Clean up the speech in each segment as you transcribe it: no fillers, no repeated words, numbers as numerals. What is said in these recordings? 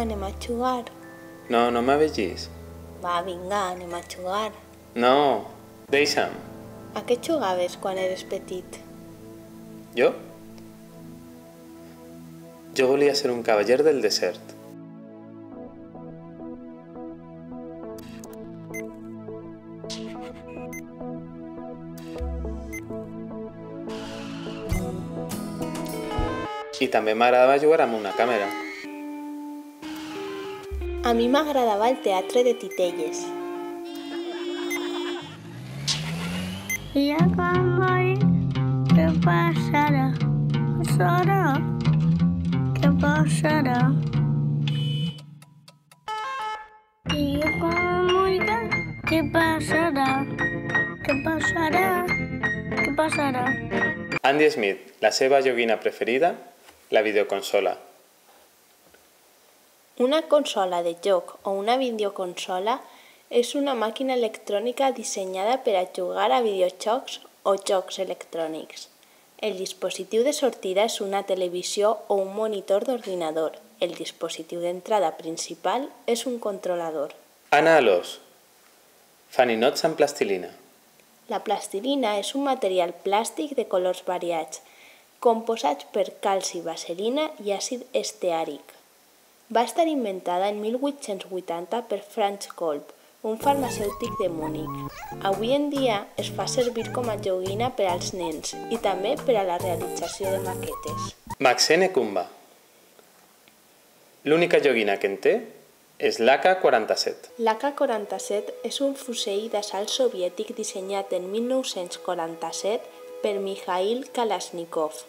Anem a jugar. No, no m'avegis. Va, vinga, anem a jugar. No, deixa'm. A què jugaves quan eres petit? Jo? Jo volia ser un cavaller del desert. I també m'agradava jugar amb una càmera. A mi m'agradava el teatre de titelles. I ja quan morir, què passarà? Passarà? Què passarà? I ja quan morir, què passarà? Què passarà? Què passarà? Andy Smith, la seva joguina preferida, la videoconsola. Una consola de joc o una videoconsola és una màquina electrònica dissenyada per a jugar a videojocs o jocs electrònics. El dispositiu de sortida és una televisió o un monitor d'ordinador. El dispositiu d'entrada principal és un controlador. Anna Alòs, fa ninots amb plastilina. La plastilina és un material plàstic de colors variats, composats per calci, vaselina i àcid esteàric. Va estar inventada en 1880 per Franz Kolb, un farmacèutic de Múnich. Avui en dia es fa servir com a joguina per als nens i també per a la realització de maquetes. Maxene Kumba. L'única joguina que en té és l'AK-47. L'AK-47 és un fusell d'assalt soviètic dissenyat en 1947 per Mikhail Kalashnikov.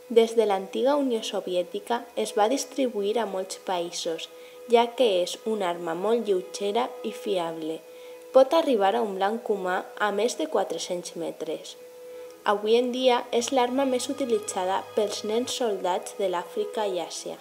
Des de l'antiga Unió Soviètica es va distribuir a molts països, ja que és una arma molt lleugera i fiable. Pot arribar a un blanc humà a més de 400 metres. Avui en dia és l'arma més utilitzada pels nens soldats de l'Àfrica i Àsia.